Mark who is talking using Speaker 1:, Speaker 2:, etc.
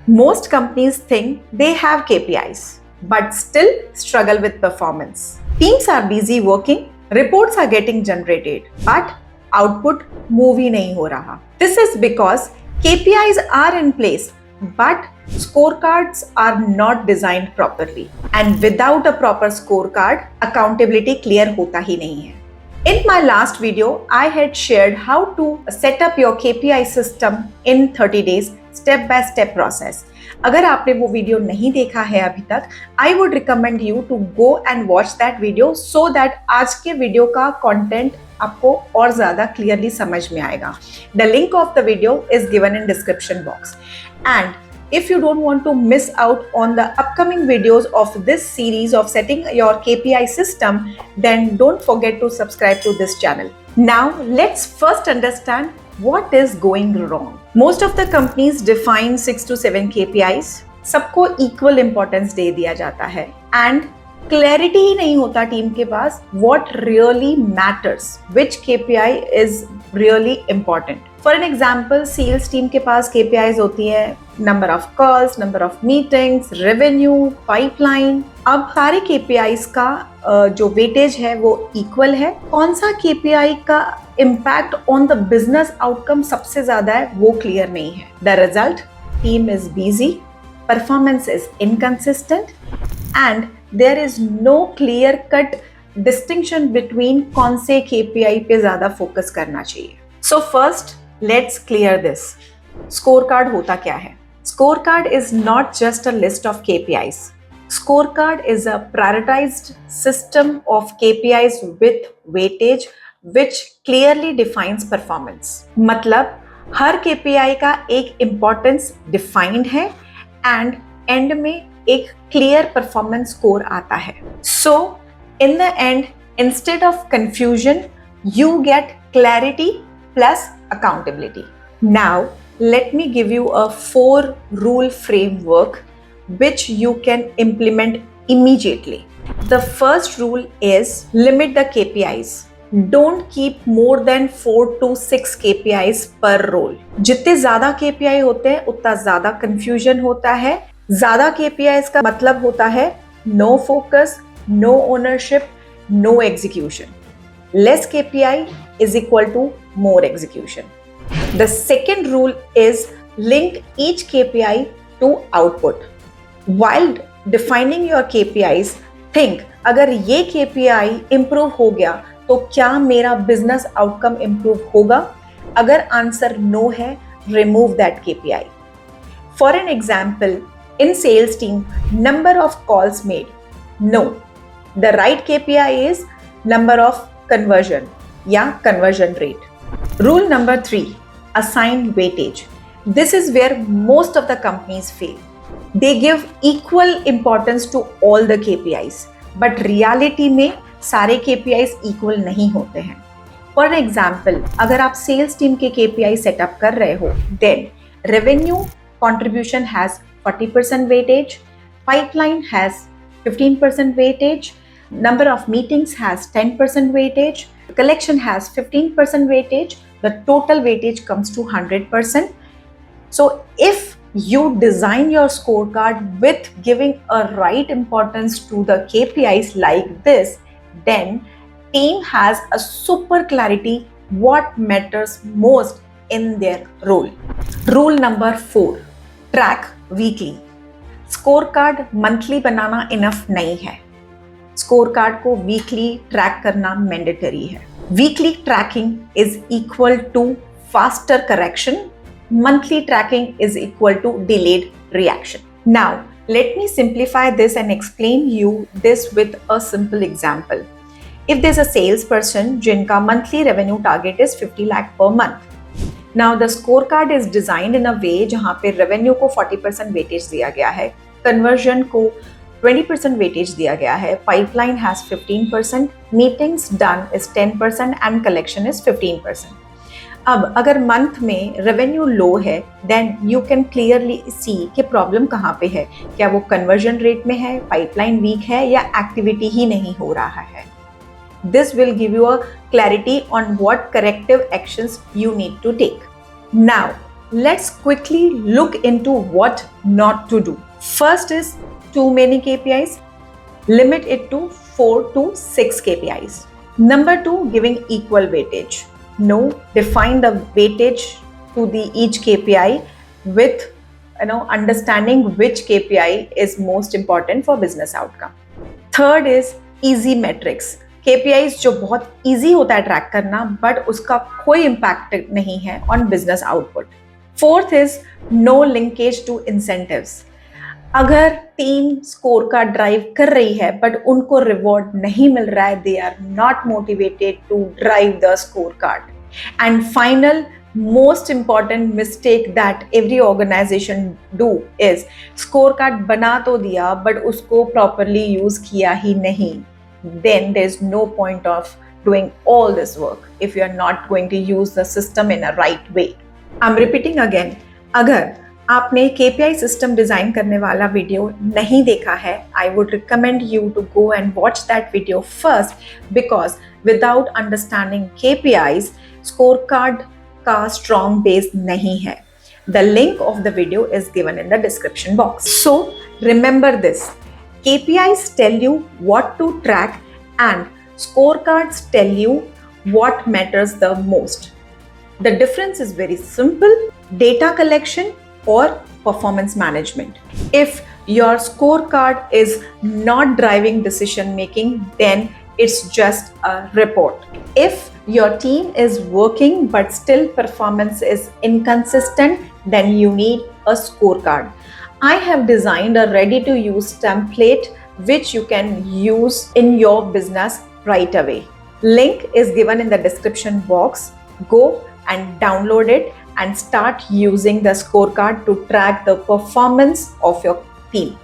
Speaker 1: Most companies think they have KPIs, but still struggle with performance. Teams are busy working, reports are getting generated, but output move ही नहीं हो रहा. This is because KPIs are in place, but scorecards are not designed properly. And without a proper scorecard, accountability clear होता ही नहीं है. In my last video, I had shared how to set up your KPI system in 30 days, step by step process. अगर आपने वो video नहीं देखा है अभी तक, I would recommend you to go and watch that video so that आज के वीडियो का content आपको और ज़्यादा clearly समझ में आएगा. The link of the video is given in description box. And if you don't want to miss out on the upcoming videos of this series of setting your KPI system, then don't forget to subscribe to this channel. Now, let's first understand what is going wrong. Most of the companies define 6 to 7 KPIs. सबको equal importance दे दिया जाता है and clarity ही नहीं होता team के पास what really matters, which KPI is really important. For an example, sales team के पास KPIs होती है number of calls, number of meetings, revenue, pipeline. अब सारे KPIs का जो वेटेज है वो इक्वल है. कौन सा KPI का impact on the business outcome सबसे ज्यादा है वो क्लियर नहीं है. The result, team is busy, performance is inconsistent and there is no clear cut distinction between कौन से KPI पे ज़्यादा फोकस करना चाहिए. So first, let's clear this. Scorecard होता क्या है? Scorecard is not just a list of KPIs. Scorecard is a prioritized system of KPIs with weightage which clearly defines performance. मतलब हर KPI का एक importance defined है and end में एक clear performance score आता है. So in the end, instead of confusion, you get clarity plus accountability. Now let me give you a 4 rule framework which you can implement immediately. The first rule is limit the KPIs. Don't keep more than 4 to 6 KPIs per role. जितने ज्यादा KPI होते हैं उतना ज्यादा confusion होता है. ज्यादा KPIs का मतलब होता है no focus, no ownership, no execution. Less KPI is equal to more execution. The second rule is link each KPI to output. While defining your KPIs, think अगर ये KPI improve हो गया तो क्या मेरा business outcome improve होगा? अगर answer no है, remove that KPI. For an example, in sales team, number of calls made. No. The right KPI is number of conversion या conversion rate. Rule number 3, assign weightage. This is where most of the companies fail. They give equal importance to all the KPIs, but reality में सारे KPIs equal नहीं होते हैं. For an example, अगर आप sales team के KPI setup कर रहे हो, then revenue contribution has 40% weightage, pipeline has 15% weightage, number of meetings has 10% weightage, collection has 15% weightage, the total weightage comes to 100%. So if you design your scorecard with giving a right importance to the KPIs like this, then team has a super clarity what matters most in their role. Rule number 4, track weekly. Score card monthly banana enough नहीं है. Score card को weekly track करना mandatory है. Weekly trekking is equal to faster correction. Monthly trekking is equal to delayed reaction. Now let me simplify this and explain you this with a simple example. If there is a sales person जिनका monthly revenue target is 50 lakh per month. Now the scorecard is designed in a way जहाँ पे revenue को 40% weightage दिया गया है, conversion को 20% weightage दिया गया है, pipeline has 15%, meetings done is 10% and collection is 15%. अब अगर month में revenue low है, then you can clearly see कि problem कहाँ पे है. क्या वो conversion rate में है, pipeline weak है या activity ही नहीं हो रहा है. This will give you a clarity on what corrective actions you need to take. Now, Let's quickly look into what not to do. First is too many KPIs. Limit it to 4 to 6 KPIs. Number 2, giving equal weightage. No, define the weightage to the each KPI with understanding which KPI is most important for business outcome. Third is easy metrics. KPIs जो बहुत easy होता है track करना but उसका कोई impact नहीं है on business output. Fourth is no linkage to incentives. अगर टीम स्कोर का ड्राइव कर रही है बट उनको रिवॉर्ड नहीं मिल रहा है, they are not motivated to drive the score card. And final most important mistake that every organization do is score card बना तो दिया but उसको properly use किया ही नहीं. Then there's no point of doing all this work if you are not going to use the system in a right way. I'm repeating again, अगर आपने KPI system design करने वाला video नहीं देखा है, I would recommend you to go and watch that video first because without understanding KPIs, scorecard का strong base नहीं है. The link of the video is given in the description box. So remember this, KPIs tell you what to track and scorecards tell you what matters the most. The difference is very simple, data collection or performance management. If your scorecard is not driving decision making, then it's just a report. If your team is working but still performance is inconsistent, then you need a scorecard. I have designed a ready to use template which you can use in your business right away. Link is given in the description box. Go and download it and start using the scorecard to track the performance of your team.